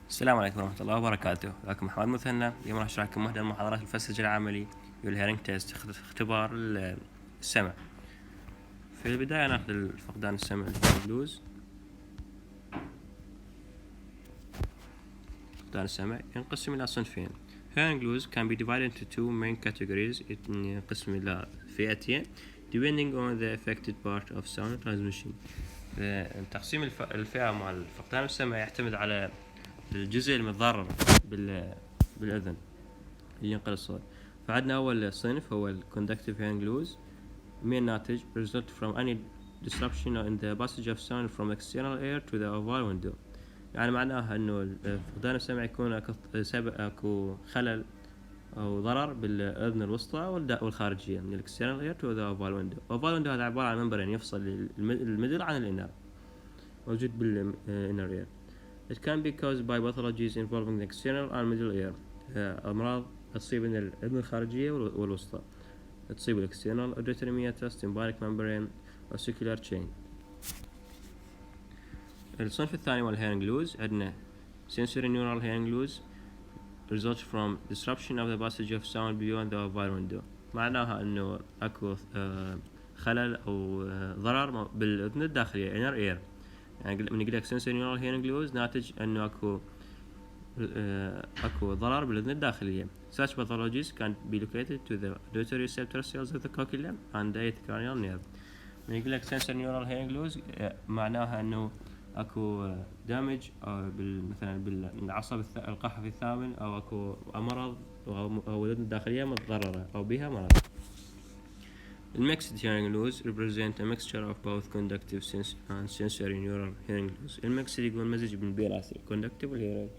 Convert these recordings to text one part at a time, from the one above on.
السلام عليكم ورحمة الله وبركاته. معكم محمد مثنى. اليوم راح أشرح لكم واحدة من محاضرات الفسج العملي والهيرنج تيست، اختبار السمع. في البداية ناخذ فقدان السمع البلوز. فقدان السمع ينقسم إلى صنفين. Hearing loss can be divided into two main categories. ينقسم إلى فئتين depending on the affected part of sound transmission. تقسيم الفئة مع فقدان السمع يعتمد على الجزء المتضرر بالأذن اللي ينقل الصوت. فعندنا أول صنف هو ال conductive hearing loss، من ناتج result from any disruption in the passage of sound from external air to the oval window. يعني معناها إنه فقدان السمع يكون أكو خلل أو ضرر بالأذن الوسطى والخارجية من external air to the oval window. oval window هذا عبارة عن ممبرين يفصل الميدل عن الإنر، موجود بالإنر اير. It can be caused by pathologies involving the external and middle ear. أمراض تصيب الأذن الخارجية والوسطى، تصيب الاكسترنال auditory meatus, tympanic membrane, ossicular chain. الصنف الثاني هو hearing loss. عندنا sensory neural hearing loss results from disruption of the passage of sound beyond the oval window. معناها إنه أكو خلل أو ضرر بالأذن الداخلية inner ear. يعني من يقولك sensory neural hearing loss ناتج إنه أكو ضرر بالأذن الداخلية. Such pathologies can be located to the auditory receptor cells of the cochlea and the eighth cranial nerve. من يقولك sensory neural hearing loss معناها إنه أكو damage مثلا بالعصب القحفي الثامن، أو أكو مرض أو الأذن الداخلية متضررة أو بها مرض. Mixed hearing loss represent a mixture of both conductive and sensory neural hearing loss. الميكس يقول مزج من بين conductive والhearing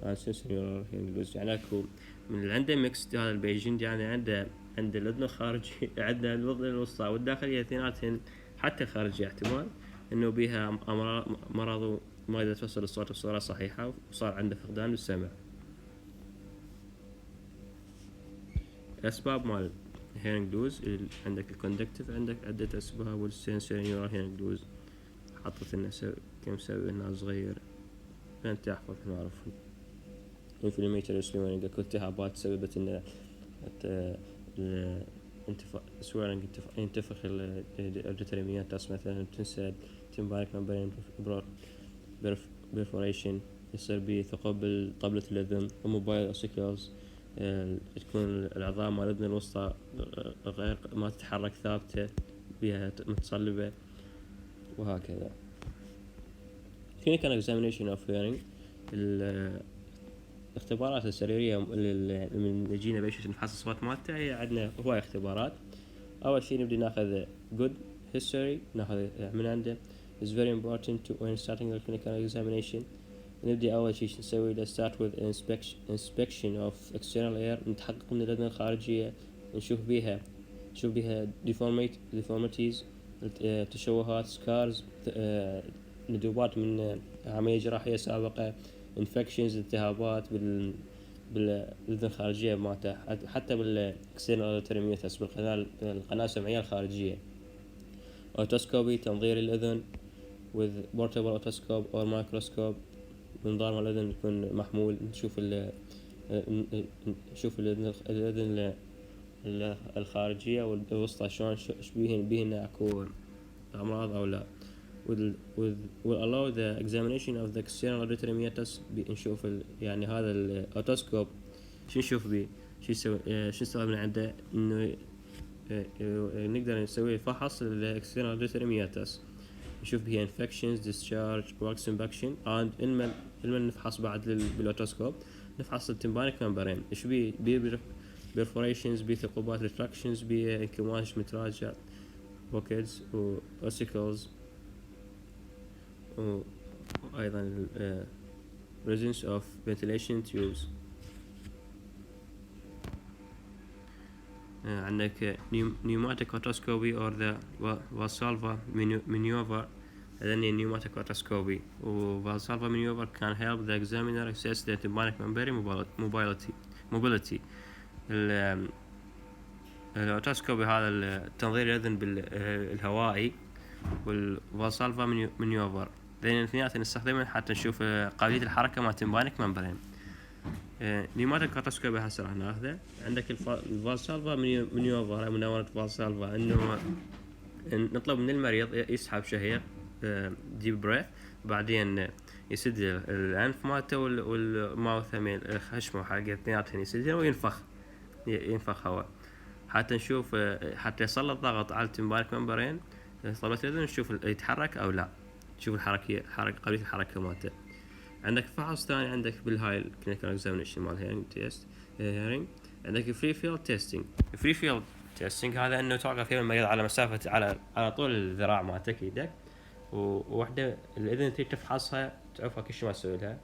and sensory neural hearing loss. يعني أكو من اللي عنده ميكس هذا البيجند، يعني عند الأذن الخارجي عندنا الأذن الوسطى والداخلية اثنيناتهن حتى الخارجية احتمال إنه بها مرض ما إذا توصل الصوت بصورة صحيحة وصار عنده فقدان بالسمع. الأسباب مال hearing loss عندك الكوندكتيف، عندك عدة أسباب، والسنسوري نيورال hearing loss حطت لنا كم سبب إنها صغير فأنت أحفظ نعرفهم. inflammatory swelling، أكو التهابات سببت إن swelling ينتفخ auditory meatus مثلا، تنسد tympanic membrane perforation، يصير به ثقب بطبلة الأذن، وموبايل ossicles، تكون العظام مال الأذن الوسطى غير ما تتحرك ثابتة بها متصلبة وهكذا. clinical examination of hearing، الاختبارات السريرية من يجينا بيشنت نفحص الصوت مالته، هي عندنا هواي اختبارات. أول شيء نبدي ناخذ good history، ناخذ من عنده is very important when starting the clinical examination. نبدي أول شيء نسوي let's start with inspection of external air، نتحقق من الأذن الخارجية، نشوف بيها deformities، تشوهات scars، ندوبات من عملية جراحية سابقة، infections، التهابات بالأذن الخارجية مالته، حتى بالexternal auditory meatus، بالقناة السمعية الخارجية. otoscopy، تنظير الأذن with portable otoscope or microscope، منظار مال الأذن يكون محمول، نشوف الأذن الخارجية والوسطى شلون بيهن أكو أمراض أو لا. will allow the examination of the external auditory meatus، نشوف يعني هذا الأوتوسكوب شو نشوف بيه، شو نستفاد من عنده، إنه نقدر نسوي فحص للexternal auditory meatus، نشوف بيه infections، discharge، wax infection، and إلما نفحص بعد بالأوتوسكوب نفحص التمبانيك membrane، إيش بيه perforations، بيه ثقوبات retractions، بيه انكماش متراجع pockets وossicles، وأيضا presence of ventilation tubes. عندك pneumatic otoscopy or the Valsalva maneuver. هذني pneumatic otoscopy و Valsalva maneuver can help the examiner assess the tympanic membrane mobility. الأوتوسكوبي هذا تنظير الأذن بالهوائي، والفالسالفا maneuver بين الاثنيناتن نستخدمهم حتى نشوف قابلية الحركة مال تمبانيك ممبرين. نيوماتيك اوتوسكوب هسه راح ناخذه. عندك الفالسالفا من يوفر مناورة فالسالفا انه نطلب من المريض يسحب شهيق ديب بريث، بعدين يسد الانف مالته والماوث همين خشمه حق اثنيناتهم يسدهم وينفخ هواء حتى نشوف حتى يصل الضغط على التمبانيك ممبرين طلبة الأذن نشوف يتحرك أو لا، نشوف قابلية الحركة مالته. عندك فحص ثاني عندك بالهاي الكلينيكال اكزامينشن مال هيرنج تيست هيرنج. عندك فري فيلد تيستينج. فري فيلد تيستينج هذا انه توقف فيه المريض على مسافة على طول الذراع مالتك ايدك، ووحدة الاذن تريد تفحصها تعرفها كل شي ما تسوي لها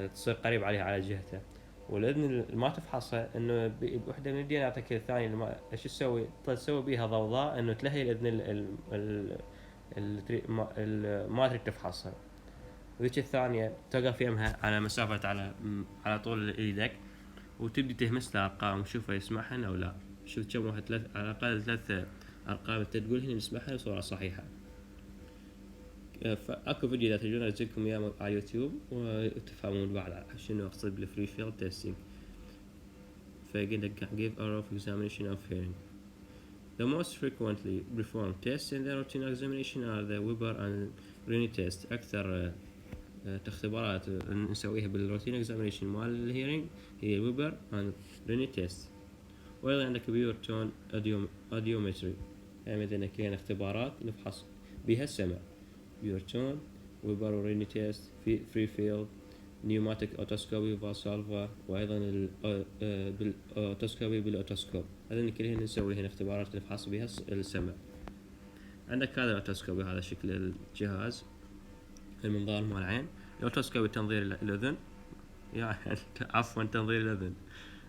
تصير قريب عليها على جهتها، والاذن ما تفحصها انه بوحدة من الديانات الثانية ايش تسوي بيها ضوضاء انه تلهي الاذن ما تريد تفحصها. وذيك الثانية توقف يمها على مسافة على طول ايدك وتبدي تهمس له ارقام وشوفه يسمعهن او لا. شوف كم واحد على الاقل 3 ارقام انت تقولهن يسمعها بصورة صحيحة. فاكو فيديو اذا تريدون انزلكم اياه على يوتيوب وتفهمون بعد شنو اقصد بالفري فيلد تيستينج. فقلت لك give a rough examination of hearing. The most frequently performed tests in the routine examination are the Weber and Rene test. أكثر اختبارات نسويها بالروتين اكزامينيشن مال الهيرنج هي الويبر and ريني تيست. وأيضا عندك بيور تون أديومتري، يعني مثلا كاين اختبارات نفحص بها السمع، بيور تون ويبر وريني تيست في فري فيلد نيوماتيك اوتوسكوبي فالسالفا، وأيضا بالأوتوسكوبي بالأوتوسكوب. هذين كلهن نسويهن اختبارات نفحص بها السمع. عندك هذا الأوتوسكوبي هذا شكل الجهاز المنظار مال العين. الأوتوسكوب تنظير الأذن يعني عفوا تنظير الأذن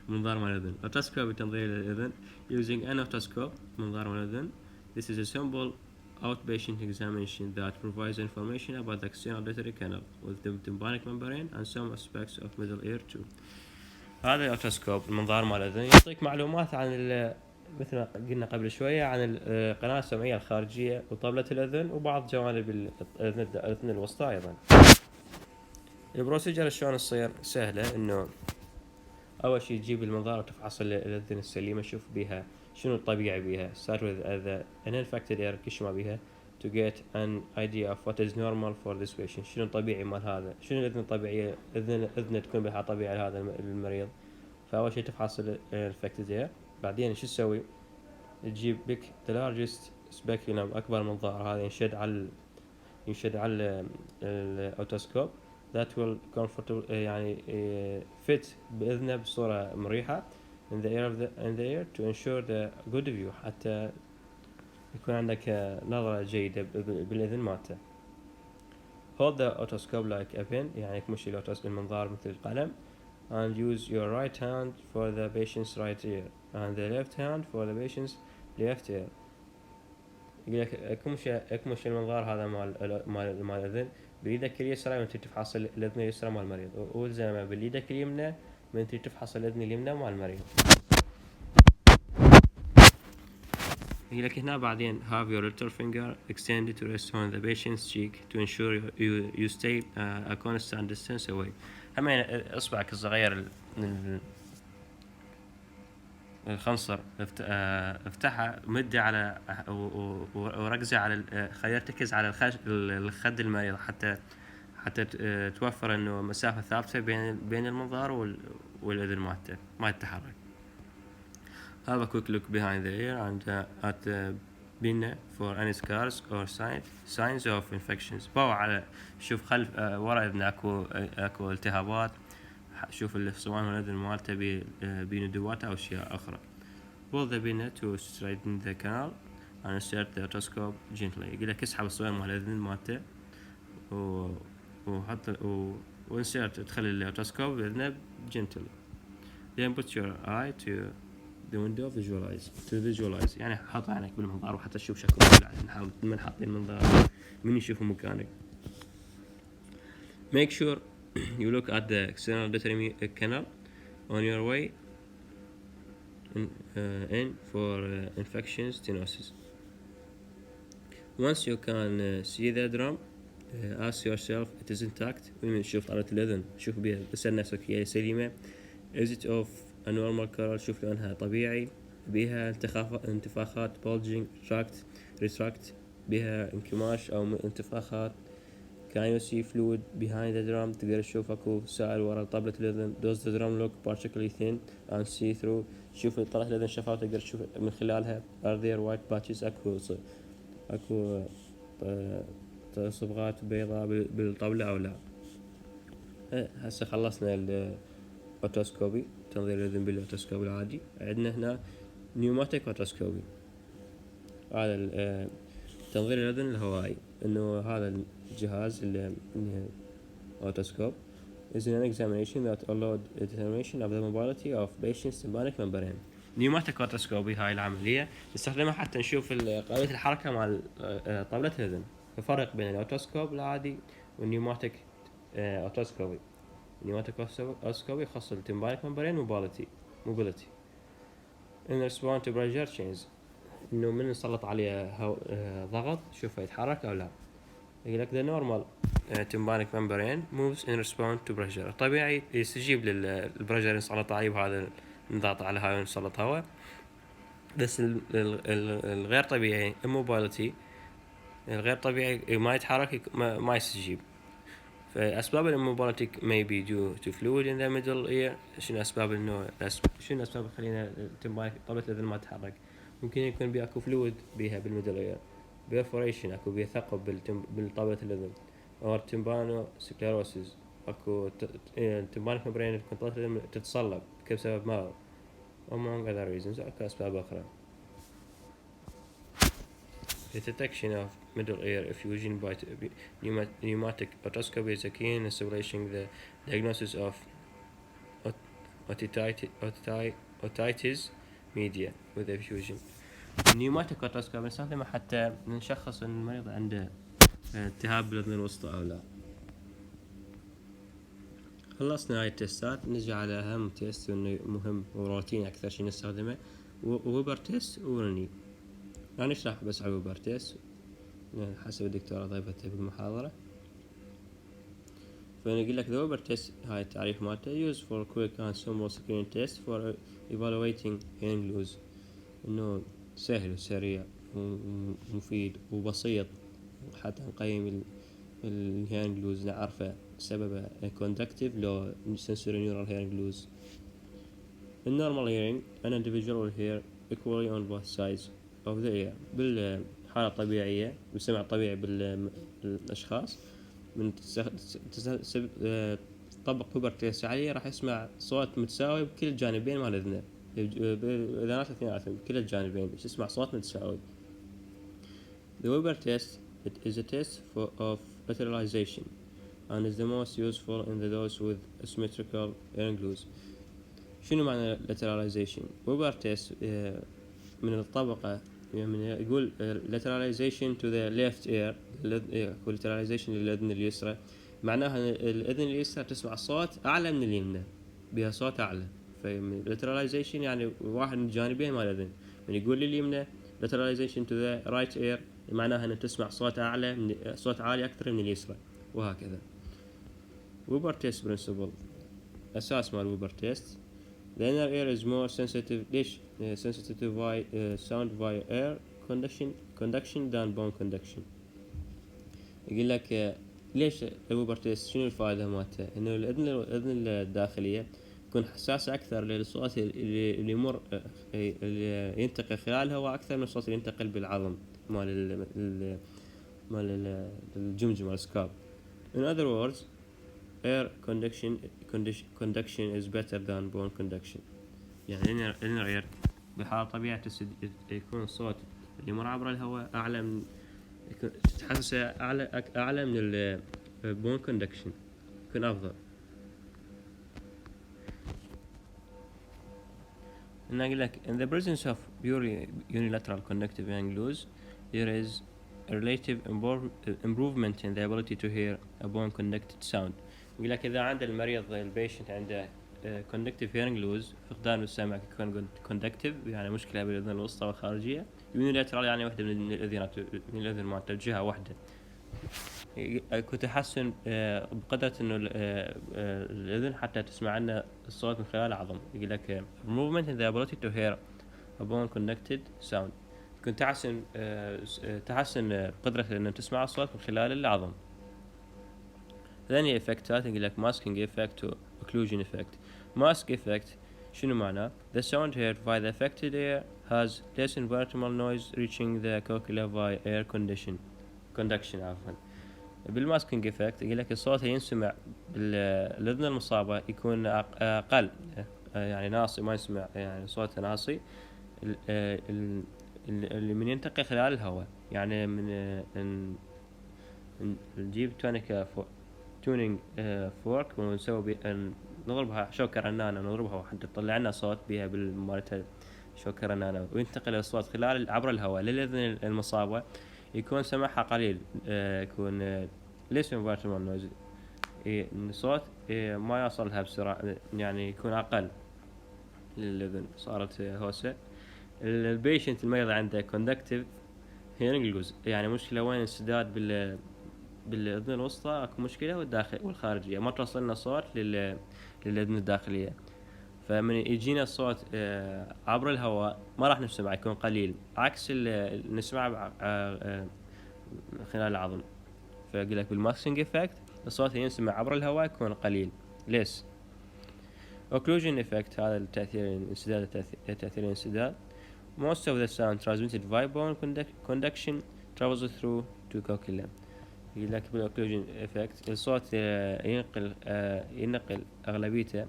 منظار مال الأذن. الأوتوسكوب تنظير الأذن using an otoscope منظار مال الأذن. This is a simple outpatient examination that provides information about the external auditory canal with the tympanic membrane and some aspects of middle ear too. هذا الأوتوسكوب المنظار مال الأذن يعطيك معلومات عن مثل ما قلنا قبل شوية عن القناة السمعية الخارجية وطبلة الأذن وبعض جوانب الأذن الوسطى. أيضا البروسيجر شلون تصير سهلة، إنه أول شي تجيب المنظار وتفحص الأذن السليمة شوف بيها شنو الطبيعي بيها start with the uninfected air كش ما بيها to get an idea of what is normal for this patient. شنو الطبيعي مال هذا، شنو الأذن الطبيعية أذن تكون بها طبيعي لهذا المريض. فأول شي تفحص uninfected air، بعدين شو تسوي تجيب بك the largest speculum أكبر منظار هذا ينشد على الأوتوسكوب that will comfortable يعني fit بإذنه بصورة مريحة in the air to ensure the good view حتى يكون عندك نظرة جيدة بالإذن مالته. hold the otoscope like a pen يعني تمشي المنظار مثل القلم and use your right hand for the patient's right ear and the left hand for the patient's left ear. يقولك اكمش المنظار هذا مال الأذن بيدك اليسرى من تفحص الأذن اليسرى مال المريض، والزلمة باليدك اليمنى من تفحص الأذن اليمنى مال المريض. يقولك هنا بعدين have your little finger extended to rest on the patient's cheek to ensure you stay a constant distance away. همين اصبعك الصغير الخنصر افتحها مده على وركزه على خليها تركز على الخد المريض حتى توفر انه مسافه ثابته بين المنظار والاذن مالته ما يتحرك. Have a quick look behind the ear and at the pinna for any scars or signs of infections. باو على شوف خلف ورا اذنه اكو التهابات، شوف الصوان والأذن مالته بندوات أو أشياء أخرى. pull the pinna to straighten the canal and insert the otoscope gently. يقولك اسحب الصوان مال الأذن مالته وحط insert تدخل الأوتوسكوب بإذنه gently. then put your eye to the window visualize يعني حط عينك بالمنظار وحتى تشوف شكله نحاول من حاطين المنظار من يشوف مكانك. make sure you look at the external auditory canal on your way in for infections stenosis. Once you can see the drum ask yourself it is intact. شوف طالة الأذن شوف بيها اسأل نفسك هي سليمة. is it of a normal color شوف لونها طبيعي. بيها انتفاخات bulging retract بيها انكماش أو انتفاخات. can you see fluid behind the drum تقدر تشوف اكو سائل ورا طبلة الأذن. does the drum look particularly thin and see through شوف طلعت الأذن شفاف تقدر تشوف من خلالها. are there white patches اكو صبغات بيضاء بالطبلة أو لا. هسه خلصنا الأوتوسكوبي تنظير الأذن بالأوتوسكوب العادي. عندنا هنا نيوماتيك أوتوسكوبي هذا تنظير الأذن الهوائي. إنه هذا الجهاز اللي أوتوسكوب is an examination that allowed determination of the mobility of patient's tympanic membrane. نيوماتيك أوتوسكوبي هاي العملية نستخدمها حتى نشوف قابلية الحركة مع طبلة الأذن. الفرق بين الأوتوسكوب العادي والنيوماتيك أوتوسكوبي. النيوماتيك أوتوسكوبي يخص التمبانيك ممبرين موبيليتي in response to pressure change. إنه من نسلط عليه ضغط شوفه يتحرك أو لا. يقول لك the normal tympanic membrane moves in response to pressure. الطبيعي يستجيب للبريشر نسلط عليه بهذا نضغط على هاي ونسلط هواء. بس الغير طبيعي immobility الغير طبيعي ما يتحرك ما يستجيب. فأسباب الاموبيليتي may be due to fluid in the middle ear. شنو أسباب شنو أسباب خلينا طبلة الأذن ما تتحرك؟ ممكن يكون بيأكو فلويد بيها بالميدل اير. perforation اكو بيه ثقب بالطبلة الأذن. or tympanosclerosis اكو tympanic membrane تكون طبلة الأذن تتصلب بسبب مرض. among other reasons اكو أسباب أخرى. The detection of middle ear effusion by pneumatic otoscopy is a key in establishing the diagnosis of otitis media with effusion. النيوماتيك otoscopy نستخدمه حتى نشخص ان المريض عنده التهاب بالأذن الوسطى أو لا. خلصنا هاي التستات نجي على أهم تيست مهم وروتين أكثر شي نستخدمه ووبر تيست ورني. أنا أشرح بس على ووبر تيست حسب الدكتورة ضيفته بالمحاضرة. فنقول لك the ووبر تيست هاي التعريف مالته used for quick and simple screening test for evaluating hearing loss. إنه سهل وسريع ومفيد وبسيط حتى نقيم الهيرنج لوز نعرفه سببه conductive لو sensory neural hearing loss. In normal hearing an individual will hear equally on both sides of the ear. بالحالة الطبيعية بالسمع الطبيعي بالأشخاص من طبق ووبر تيست عليه راح يسمع صوت متساوي بكل الجانبين مال الأذن. الأذنات اثنيناتهم بكل الجانبين يسمع صوت متساوي. The Weber test it is a test of lateralization and is the most useful in those with asymmetrical hearing loss. شنو معنى lateralization؟ Weber test من الطبقة يعني يقول lateralization to the left ear lateralization للأذن اليسرى معناها الأذن اليسرى تسمع صوت أعلى من اليمنى بها صوت أعلى. lateralization يعني واحد من الجانبين مال الأذن. من يقول لي اليمنى lateralization to the right ear معناها أن تسمع صوت أعلى من صوت عالي أكثر من اليسرى وهكذا. Weber test principle أساس مال Weber test. The inner ear is more sensitive ليش sensitive to sound via air conduction than bone conduction. يقول لك ليش الوبر تيست شنو الفائدة مالته؟ إنه الأذن الداخلية تكون حساسة أكثر للصوت اللي يمر اللي ينتقل خلالها وأكثر من الصوت اللي ينتقل بالعظم مال الجمجمة مال السكاب. In other words, air conduction is better than bone conduction. يعني inner ear بحالة طبيعة يكون الصوت اللي يمر عبر الهواء أعلى من تحسسه أعلى من البون كوندكشن يكون أفضل. نقول لك in the presence of purely unilateral conductive hearing loss there is a relative improvement in the ability to hear a bone conducted sound. يقول لك إذا عند المريض البيشنت عنده conductive hearing loss فقدان السمع يكون conductive يعني مشكلة بالأذن الوسطى والخارجية. unilateral يعني واحدة من الأذنات من الأذن مالته جهة واحدة كنت أحسن بقدرة إنه الأذن حتى تسمع لنا الصوت من خلال العظم. يقول لك movement in the ability to hear a bone connected sound. كنت تحسن قدرة إنه تسمع الصوت من خلال العظم. ثاني إفكتات يقول لك masking effect و occlusion effect. mask effect شنو معناه؟ The sound heard by the affected ear has less environmental noise reaching the cochlea via air conduction عفوا. بالماسكينج افكت يقول لك الصوت ينسمع بالاذن المصابه يكون اقل، يعني ناصي، ما يسمع يعني صوت ناصي اللي من ينتقل خلال الهواء. يعني من نجيب تونينج فورك ونسوي نضربها شوكة رنانة، نضربها حتى تطلع لنا صوت بها بالمالتها شوكة رنانة، وينتقل الصوت عبر الهواء للأذن المصابة، يكون سماعها قليل، يكون ليس environmental noise، الصوت ما يصلها بسرعة، يعني يكون أقل للأذن، صارت هوسة. البيشنت المريض عنده conductive hearing loss، يعني مشكلة وين انسداد بالأذن الوسطى، أكو مشكلة والخارجية ما توصلنا صوت للأذن الداخلية. فمن يجينا الصوت عبر الهواء ما راح نسمع، يكون قليل، عكس نسمعه خلال العظم. فأقول لك بالماكسينج افكت الصوت ينسمع عبر الهواء يكون قليل ليس. occlusion effect هذا التأثير الانسداد، تأثير الانسداد. most of the sound transmitted via bone conduction travels through to cochlea. يقول لك بالاوكلوجن افكت الصوت ينقل اغلبيته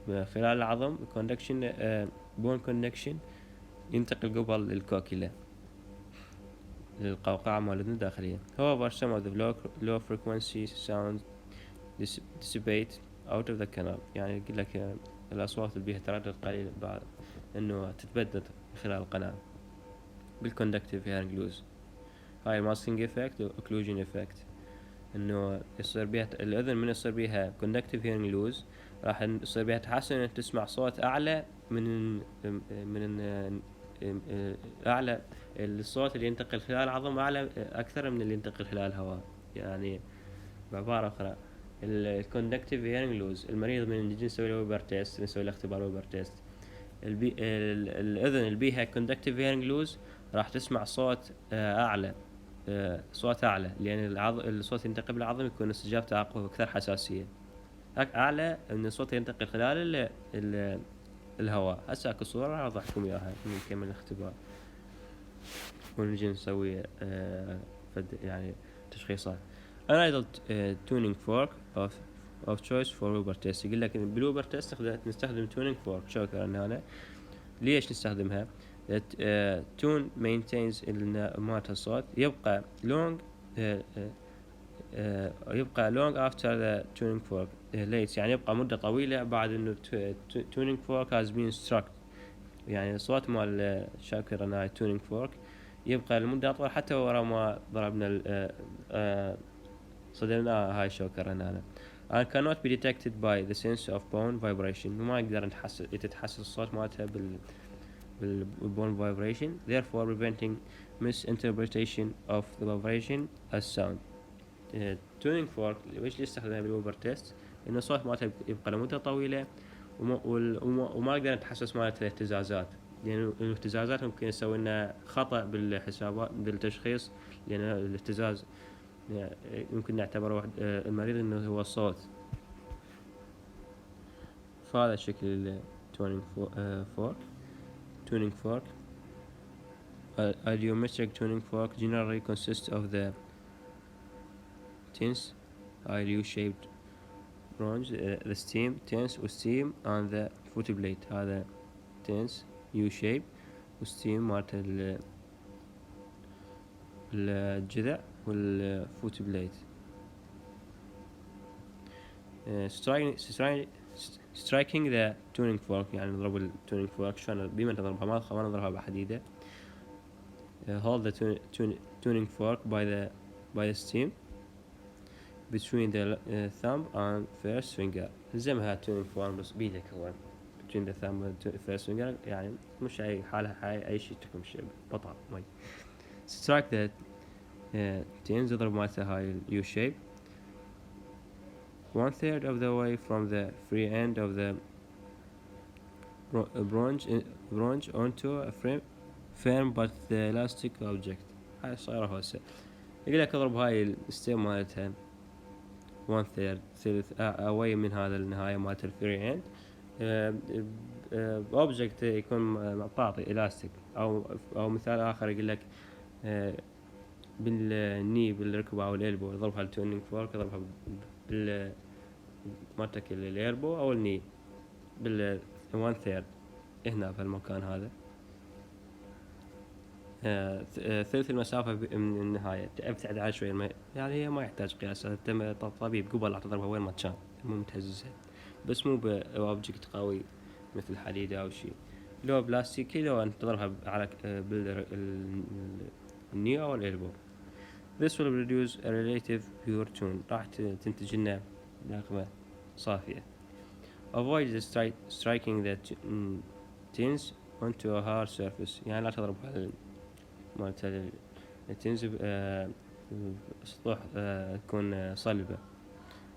خلال العظم conduction bone conduction ينتقل قبل الكوكيلا للقوقعة مال الأذن الداخلية. however some of the low frequency sound dissipate out of the canal، يعني يقول لك الأصوات اللي بيها تردد قليل بعد إنه تتبدد خلال القناة بالconductive hearing loss. هاي الماسكينج افكت واوكلوجن افكت، إنه يصير بيها الأذن من يصير بيها conductive hearing loss راح يصير بيها تحسن إن تسمع صوت أعلى من أعلى الصوت اللي ينتقل خلال العظم أعلى أكثر من اللي ينتقل خلال الهواء. يعني بعبارة أخرى الكوندكتيف هيرنج لوز، المريض من نجي نسوي له ويبر تيست، نسوي له اختبار ويبر تيست، الأذن اللي بيها كوندكتيف هيرنج لوز راح تسمع صوت أعلى، صوت أعلى، لأن الصوت ينتقل بالعظم يكون استجابته أقوى وأكثر حساسية، أعلى من الصوت ينتقل خلال الهواء. هسه اكو صورة راح اوضحكم اياها نكمل الاختبار ونجي نسوي يعني تشخيصات. An adult tuning fork of choice for Uber test. يقول لك بالوبر تيست نستخدم tuning fork شوكة هنا. ليش نستخدمها؟ tune maintains مالت الصوت يبقى long after the tuning fork late، يعني يبقى مدة طويلة بعد انه tuning fork has been struck، يعني الصوت مال شاكر هاي tuning fork يبقى لمدة أطول حتى ورا ما ضربنا صدمنا هاي الشوكر هنا. and cannot be detected by the sense of bone vibration، وما يقدر يتحسس الصوت مالتها بالbone vibration، therefore preventing misinterpretation of the vibration as sound. tuning fork ويش يستخدمها بالوبر تيست؟ إنه الصوت مالته يبقى لمدة طويلة وما نقدر نتحسس مالته الاهتزازات، لأن الاهتزازات ممكن يسوي لنا خطأ بالحسابات بالتشخيص، لأن الاهتزاز يمكن نعتبره المريض إنه هو الصوت. فهذا شكل tuning fork. Audiometric tuning fork generally consists of the tense U-shaped bronze the stem tense والsteam and the foot plate. هذا tense U-shape والsteam مالت الجذع والفوت بليت. striking the tuning fork، يعني نضرب التونينج فورك شلون بما نضربها ما نضربها بحديدة. hold the tuning fork by the stem between the thumb and first finger. لزمها tuning fork بس بيدك هو between the thumb and first finger، يعني مش أي حالها أي شيء تكون بطل مي. strike the tens اضرب مالته هاي ال U shape 1/3 of the way from the free end of the bronze onto a firm but the elastic object. هاي صايرة هسه يقول لك اضرب هاي الستيم مالتها 1/3 ثلث away من هذا النهاية مالت الفري اند اوبجكت يكون مطاطي الاستيك او مثال اخر يقول لك بالني بالركبة او الالبو يضربها التونينج فورك يضربها بال مالتك الالبو او الني بال 1/3 هنا في المكان هذا ثلث المسافة من النهاية ابتعد على شوي يعني هي ما يحتاج قياس تم طبيب قبل تضربها وين ما كان مو متهززها بس مو بأوبجكت قوي مثل حديدة أو شيء لو بلاستيكي لو أنت تضربها على بالنيو أو الإلبو. This will produce a relative pure tone راح تنتج لنا نغمة صافية. Avoid the striking the tins onto a hard surface يعني لا تضربها مالت التنز سطوح تكون صلبة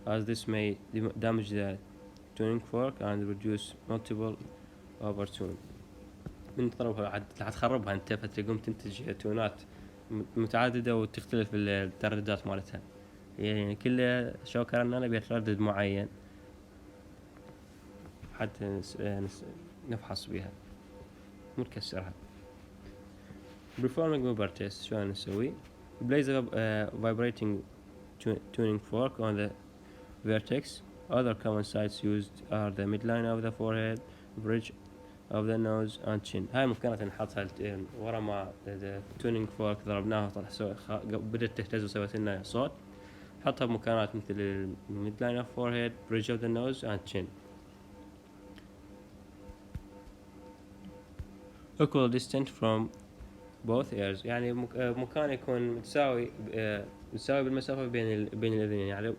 as this may damage the tuning fork and reduce multiple overtune. من تضربها راح تخربها انت فتقوم تنتج تونات متعددة وتختلف الترددات مالتها يعني كل شوكة رنانة بيتردد معين حتى نفحص بها مو نكسرها. Performing Weber test شلون نسوي؟ Place a vibrating tuning fork on the vertex. Other common sites used are the midline of the forehead, bridge of the nose and chin. هاي ممكنة نحطها ورا ما التونينج فورك ضربناها بدأت تهتز وسوت لنا صوت حطها بمكانات مثل midline of forehead, bridge of the nose and chin. Equal distance from both ears يعني مكان يكون متساوي بالمسافة بين الأذنين يعني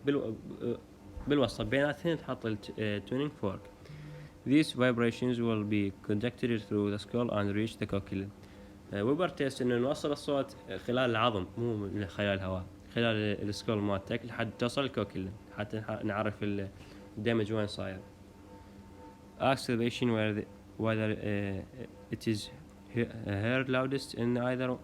بالوسط بيناتهن تحط التونينج فورك. These vibrations will be conducted through the skull and reach the cochlea. ويبر تيست إنه نوصل الصوت خلال العظم مو من خلال الهواء خلال السكول مالتك لحد توصل الكوكلة حتى نعرف الدمج وين صاير. Activation whether it is heard loudest in either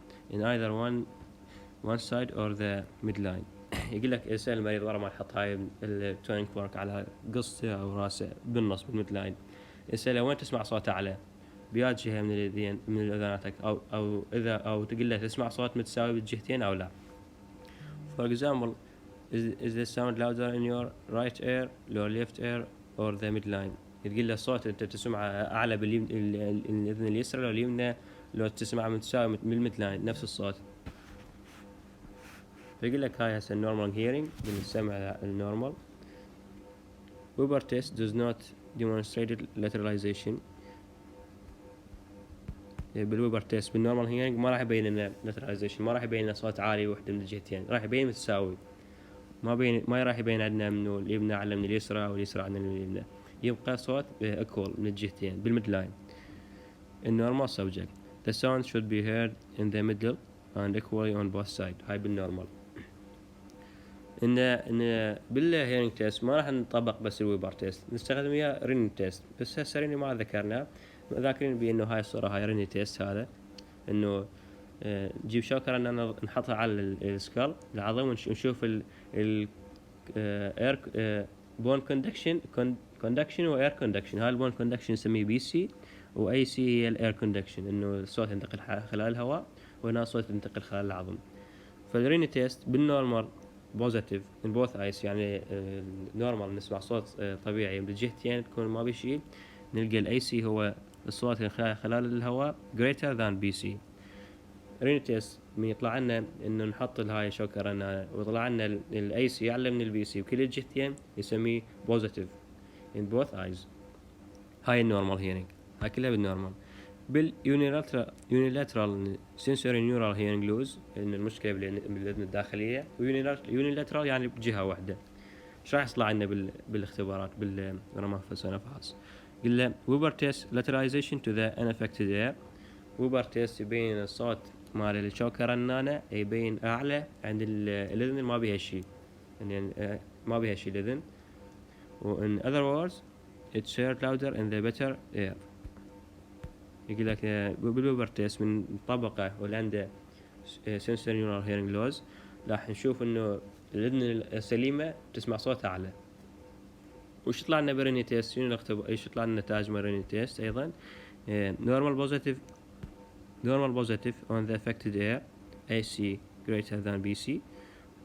one side or the midline. يقول لك اسأل المريض ورا ما يحط هاي التونينج فورك على قصته او راسه بالنص بالميدلاين اسأله وين تسمع صوت اعلى بياد جهة من الاذاناتك او تقول له تسمع صوت متساوي بالجهتين او لا. For example, is the sound louder in your right ear or left ear or the midline. تقول له الصوت انت تسمعه اعلى بالاذن اليسرى لو اليمنى لو تسمعه متساوي بالميدلاين نفس الصوت. فيقول لك هاي هسه normal hearing بالسمع النورمال. Weber test does not demonstrate lateralization. بالويبر تيست بالنورمال هيرنج ما راح يبين لنا lateralization ما راح يبين لنا صوت عالي وحده من الجهتين راح يبين متساوي ما راح يبين عندنا منو اليمنى اعلى من اليسرى واليسرى اعلى من اليمنى يبقى صوت equal من الجهتين بالميدلاين. النورمال subject the sound should be heard in the middle and equally on both sides. هاي بالنورمال. إن بالهيرنج تيست ما راح نطبق بس الويبر تيست نستخدم وياه ريني تيست بس هسه ريني ما ذكرنا ذاكرين بأنه هاي الصورة هاي ريني تيست هذا إنه نجيب شوكة أننا نحطها على السكال العظم ونشوف ال air bone conduction و air conduction. هاي البون conduction نسميه BC و AC هي ال air conduction إنه الصوت ينتقل خلال الهواء وهنا الصوت ينتقل خلال العظم. فالريني تيست بالنورمال بوزيتيف in both eyes يعني نورمال نسمع صوت طبيعي بالجهتين تكون ما بشيء نلقى الاي سي هو الصوت خلال الهواء greater than BC. ريني تيست من يطلع لنا انه نحط هاي شوكرنا ويطلع لنا الاي سي اعلى من البي سي وكل الجهتين يسميه بوزيتيف in both eyes. هاي النورمال هيرنج هاي كلها بالنورمال. باليونيلاترال سنسوري نيورال هيرنج لوز ان المشكله بالاذن الداخليه ويونيلاترال يعني بجهه واحده. ايش راح يطلع لنا بالاختبارات بالرمافس ونفحص؟ قلنا ويبر تيست lateralization to the unaffected ear. ويبر تيست يبين الصوت مال الشوكة رنانة يبين أعلى عند الأذن اللي ما بيها شي، يعني ما بيها شي الأذن. و in other words it's heard louder in the better ear. يقول لك بالبوبرتيس من طبقة واللي عنده sensory neural hearing loss راح نشوف إنه الأذن السليمة تسمع صوت أعلى. وش يطلع لنا بريني تيست؟ شنو ايش يطلع لنا نتائج بريني تيست أيضا؟ normal positive on the affected ear AC greater than BC،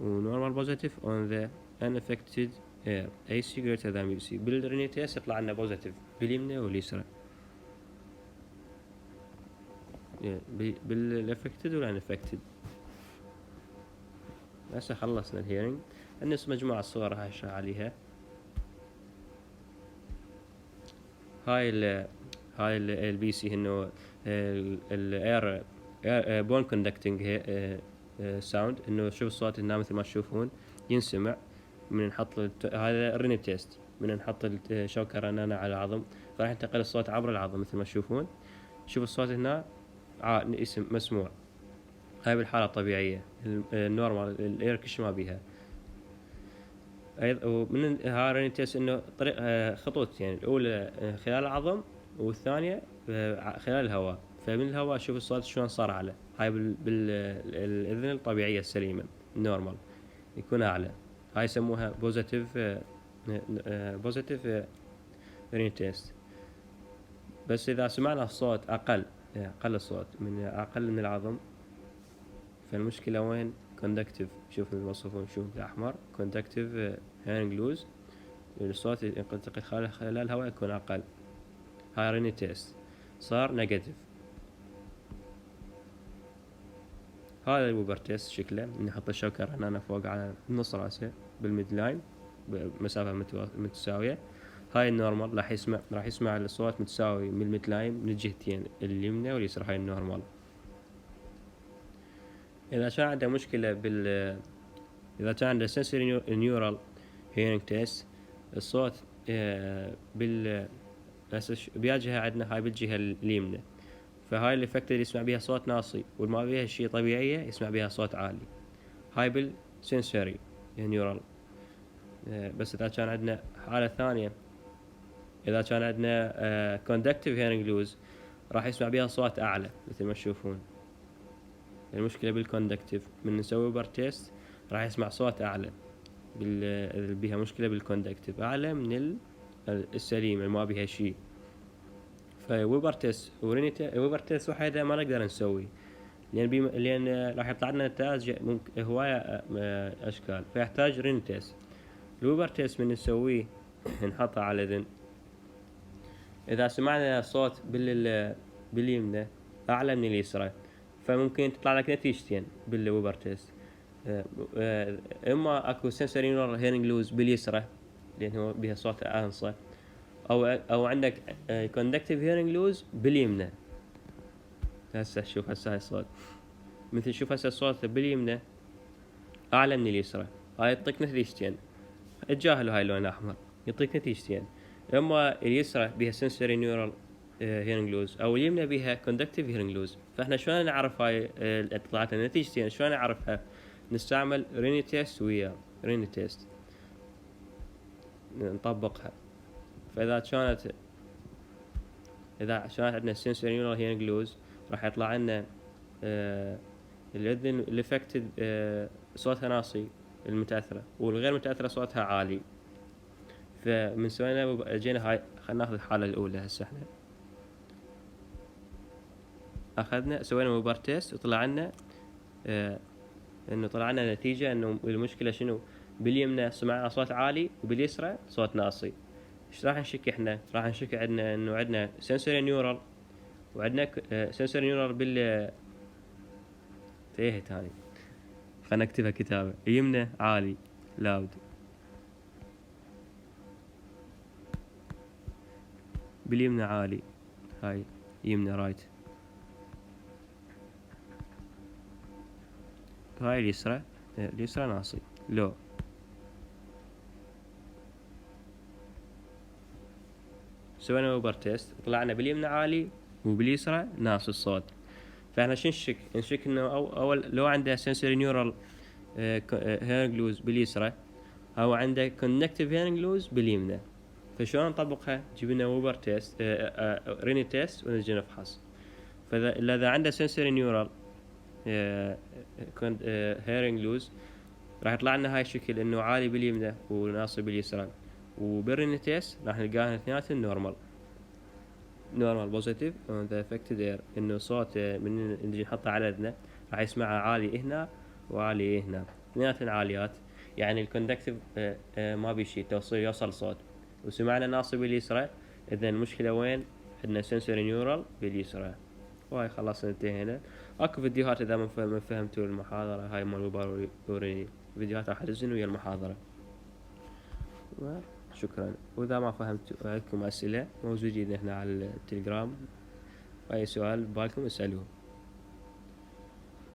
و normal positive on the unaffected ear AC greater than BC. بالريني تيست يطلع لنا بوزيتيف باليمنى واليسرى، بالافكتد والانفكتد. هسه خلصنا الهيرنج. النص مجموعة صور هاي اشرح عليها. هاي البي سي انه الاير بون كوندكتنج ساوند، انه شوف الصوت هنا مثل ما تشوفون ينسمع من نحط هذا الريني تيست، من نحط الشوكة رنانة على العظم فراح ينتقل الصوت عبر العظم مثل ما تشوفون. شوف الصوت هنا اسم مسموع. هاي بالحالة الطبيعية النورمال الاير كش ما بيها. ومن هارين تيست انه طريق خطوط، يعني الاولى خلال العظم والثانية خلال الهواء. فمن الهواء شوف الصوت شلون صار اعلى. هاي بالاذن الطبيعية السليمة النورمال يكون اعلى. هاي يسموها بوزيتيف رين تيست. بس اذا سمعنا الصوت اقل الصوت اقل من العظم فالمشكلة وين؟ كوندكتيف. شوف الموصفون شوف بالأحمر كوندكتيف هيرنج لوز، الصوت ينتقل خلال الهواء يكون أقل. هاي ريني تيست صار نيجاتيف. هذا الوبر تيست شكله نحط الشوكة رنانة فوق على نص راسه بالميد لاين بمسافة متساوية. هاي النورمال راح يسمع الصوت متساوي من الميد لاين من الجهتين اليمنى واليسرى. هاي النورمال. إذا كان عنده مشكلة إذا كان عنده sensory neural hearing test الصوت بيجهة عندنا هاي بالجهة اليمنى، فهاي الإفكت اللي يسمع بيها صوت ناصي والما بيها شي طبيعية يسمع بيها صوت عالي. هاي بالsensory neural. بس إذا كان عندنا حالة ثانية، إذا كان عندنا conductive hearing loss راح يسمع بيها صوت أعلى مثل ما تشوفون. المشكلة بالكوندكتيف من نسوي وبر تيست راح يسمع صوت أعلى. بيها مشكلة بالكوندكتيف أعلى من السليم اللي ما بيها شيء. فوبر تيست وبر تيست وحيدة ما نقدر نسوي لأن راح يطلع لنا نتائج هواية أشكال، فيحتاج رين تيست. الوبر تيست من نسويه نحطه على الأذن. إذا سمعنا صوت باليمنى أعلى من اليسرى فممكن تطلع لك نتيجتين بالوبر تيست. اما اكو سنسوري نورال هيرنج لوز باليسرى لان هو بها صوت انصى، او عندك كوندكتيف هيرنج لوز باليمنى. هسه شوف هاي الصوت مثل شوف هسه الصوت باليمنى اعلى من اليسرى. هاي يعطيك نتيجتين. اتجاهلوا هاي اللون الاحمر يعطيك نتيجتين. اما اليسرى بها سنسوري نورال هيرنج لوز او اليمنى بها كوندكتيف هيرنج لوز. فاحنا شلون نعرف هاي طلعت النتيجتين؟ شلون نعرفها؟ نستعمل ريني تيست ويا ريني تيست نطبقها. فاذا كانت عندنا sensory neural hearing loss راح يطلع لنا الاذن الافكتد صوتها ناصي المتاثره، والغير متاثره صوتها عالي. فمن سوينا جينا هاي خلينا ناخذ الحاله الاولى. هسه احنا سوينا وبر تيست وطلع لنا انه طلع لنا نتيجه انه المشكله شنو؟ باليمنى سمعنا صوت عالي وباليسرى صوت ناصي. ايش راح نشك احنا؟ راح نشك عندنا انه عندنا سنسوري نيورال وعندنا سنسوري نيورال ايه هاي خلينا نكتبها كتابه. يمنى عالي لاود، باليمنى عالي، هاي يمنى رايت، هاي اليسرى ناصي لو. سوينا وبر تيست طلعنا باليمنى عالي وباليسرى ناصي الصوت. فاحنا شو نشك انه اول لو عنده سنسوري نيورال هيرنج لوز باليسرى، او عنده كونكتيف هيرنج لوز باليمنى. فشلون نطبقها؟ جيب لنا ووبر تيست، ريني تيست، ونجي نفحص. فاذا عنده سنسوري نيورال هيرنج لوز، راح يطلع لنا هاي الشكل انه عالي باليمنى وناصب باليسرى. وبالريني تيست راح نلقاها اثنيناتهم نورمال بوزيتيف اون ذا افكتد اير، انه صوت من نجي نحطه على اذنه راح يسمعها عالي هنا وعالي هنا، اثنيناتهم عاليات. يعني الكوندكتيف ما بيشي يوصل صوت. وسمعنا ناصب باليسرى، اذا المشكله وين؟ عندنا سنسوري نيورال باليسرى. وهاي خلاص انتهينا. اكو فيديوهات اذا ما فهمتوا المحاضره هاي مال وبار وريني، فيديوهات راح انزل ويا المحاضره. شكرا. واذا ما فهمت عندكم اسئله موجودين هنا على التليجرام، اي سؤال ببالكم اسالوه.